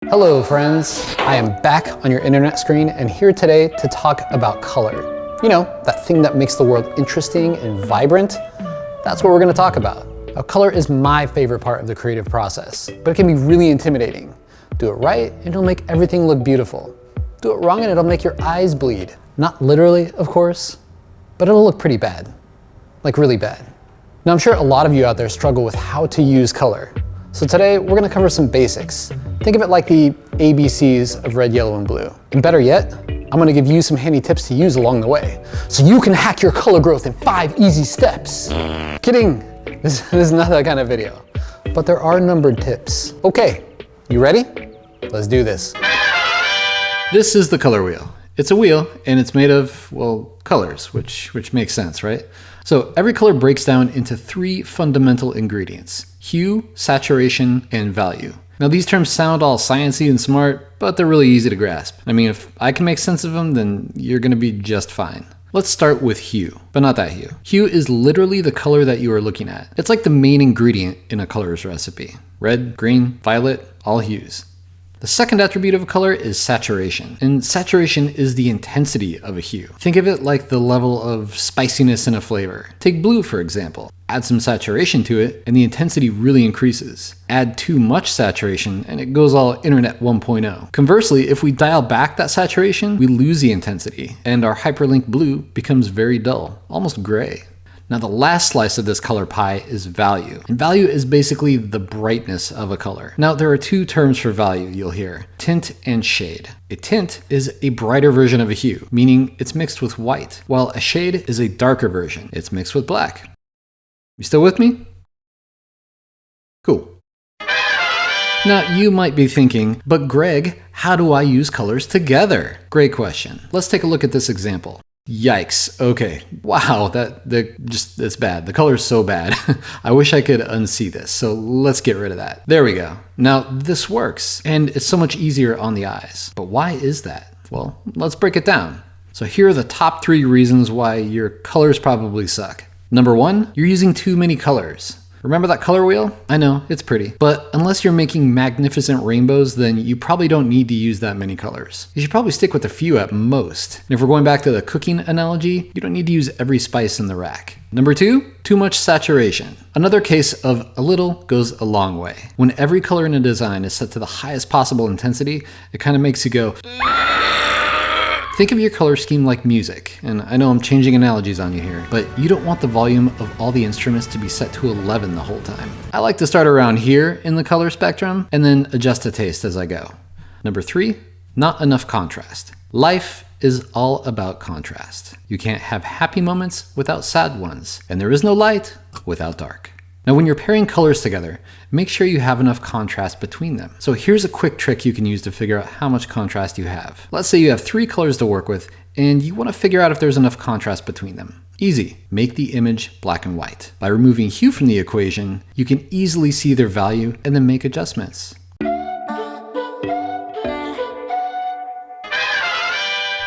Hello friends, I am back on your internet screen and here today to talk about color. You know, that thing that makes the world interesting and vibrant? That's what we're going to talk about. Now, color is my favorite part of the creative process, but it can be really intimidating. Do it right and it'll make everything look beautiful. Do it wrong and it'll make your eyes bleed. Not literally, of course, but it'll look pretty bad. Like really bad. Now I'm sure a lot of you out there struggle with how to use color. So today we're going to cover some basics. Think of it like the ABCs of red, yellow, and blue. And better yet, I'm going to give you some handy tips to use along the way, so you can hack your color growth in 5 easy steps. Kidding, this is not that kind of video. But there are numbered tips. Okay, you ready? Let's do this. This is the color wheel. It's a wheel and it's made of, well, colors, which makes sense, right? So every color breaks down into 3 fundamental ingredients: hue, saturation, and value. Now these terms sound all sciencey and smart, but they're really easy to grasp. I mean, if I can make sense of them, then you're gonna be just fine. Let's start with hue, but not that hue. Hue is literally the color that you are looking at. It's like the main ingredient in a color's recipe. Red, green, violet, all hues. The second attribute of a color is saturation, and saturation is the intensity of a hue. Think of it like the level of spiciness in a flavor. Take blue, for example. Add some saturation to it, and the intensity really increases. Add too much saturation, and it goes all Internet 1.0. Conversely, if we dial back that saturation, we lose the intensity, and our hyperlink blue becomes very dull, almost gray. Now the last slice of this color pie is value. And value is basically the brightness of a color. Now there are 2 terms for value you'll hear: tint and shade. A tint is a brighter version of a hue, meaning it's mixed with white, while a shade is a darker version. It's mixed with black. You still with me? Cool. Now you might be thinking, but Greg, how do I use colors together? Great question. Let's take a look at this example. Yikes. Okay. Wow, that's bad. The color is so bad. I wish I could unsee this. So let's get rid of that. There we go. Now this works and it's so much easier on the eyes. But why is that? Well, let's break it down. So here are the top 3 reasons why your colors probably suck. Number 1, you're using too many colors. Remember that color wheel? I know, it's pretty. But unless you're making magnificent rainbows, then you probably don't need to use that many colors. You should probably stick with a few at most. And if we're going back to the cooking analogy, you don't need to use every spice in the rack. Number 2, too much saturation. Another case of a little goes a long way. When every color in a design is set to the highest possible intensity, it kind of makes you go... Think of your color scheme like music, and I know I'm changing analogies on you here, but you don't want the volume of all the instruments to be set to 11 the whole time. I like to start around here in the color spectrum and then adjust to taste as I go. Number 3, not enough contrast. Life is all about contrast. You can't have happy moments without sad ones, and there is no light without dark. Now when you're pairing colors together, make sure you have enough contrast between them. So here's a quick trick you can use to figure out how much contrast you have. Let's say you have 3 colors to work with and you want to figure out if there's enough contrast between them. Easy. Make the image black and white. By removing hue from the equation, you can easily see their value and then make adjustments.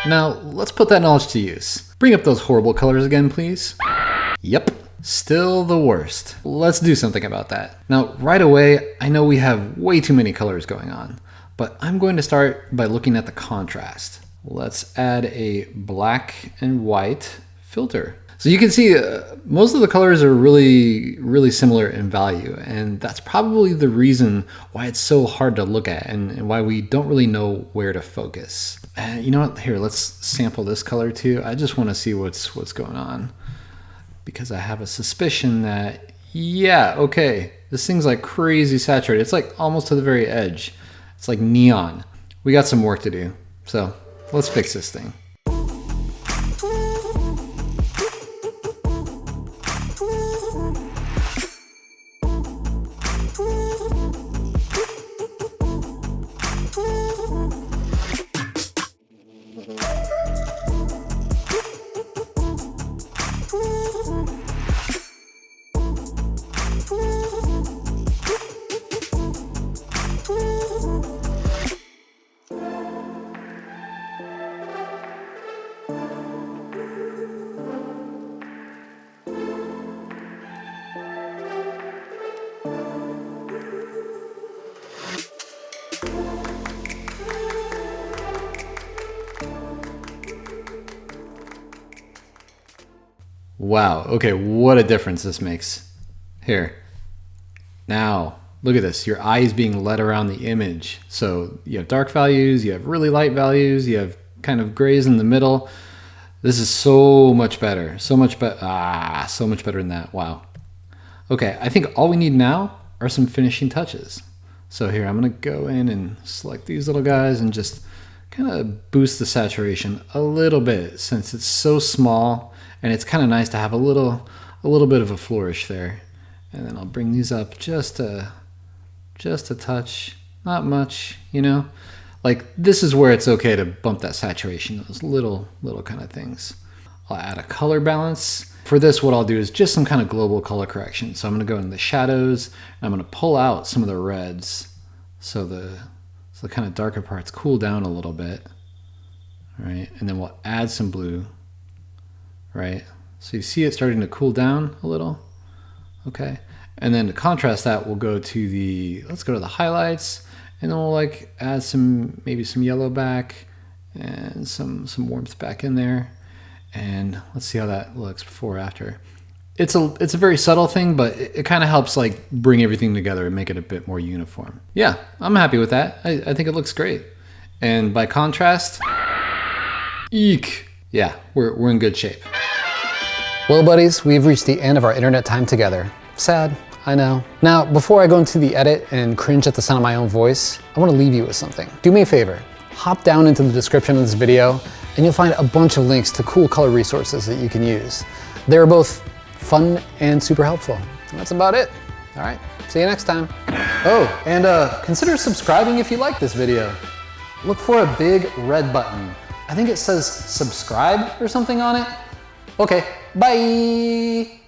Now let's put that knowledge to use. Bring up those horrible colors again, please. Yep. Still the worst. Let's do something about that. Now, right away, I know we have way too many colors going on, but I'm going to start by looking at the contrast. Let's add a black and white filter. So you can see most of the colors are really similar in value, and that's probably the reason why it's so hard to look at and why we don't really know where to focus. You know what? Here, let's sample this color too. I just want to see what's going on, because I have a suspicion that, yeah, okay, this thing's like crazy saturated. It's like almost to the very edge. It's like neon. We got some work to do. So let's fix this thing. Wow, okay, what a difference this makes. Here. Now, look at this. Your eye is being led around the image. So you have dark values, you have really light values, you have kind of grays in the middle. This is so much better. So much better. So much better than that. Wow. Okay, I think all we need now are some finishing touches. So here, I'm gonna go in and select these little guys and just kind of boost the saturation a little bit since it's so small, and it's kind of nice to have a little bit of a flourish there. And then I'll bring these up just a touch, not much, you know? Like this is where it's okay to bump that saturation, those little kind of things. I'll add a color balance. For this, what I'll do is just some kind of global color correction. So I'm gonna go in the shadows, and I'm gonna pull out some of the reds so the kind of darker parts cool down a little bit, right? And then we'll add some blue, right? So you see it starting to cool down a little, okay? And then to contrast that, we'll go to let's go to the highlights, and then we'll like add maybe some yellow back and some warmth back in there. And let's see how that looks before or after. It's a very subtle thing, but it kind of helps like bring everything together and make it a bit more uniform. Yeah, I'm happy with that. I think it looks great. And by contrast, eek. Yeah, we're in good shape. Well, buddies, we've reached the end of our internet time together. Sad, I know. Now, before I go into the edit and cringe at the sound of my own voice, I want to leave you with something. Do me a favor, hop down into the description of this video and you'll find a bunch of links to cool color resources that you can use. They're both fun and super helpful. And that's about it. All right, see you next time. Oh, and consider subscribing if you like this video. Look for a big red button. I think it says subscribe or something on it. Okay, bye.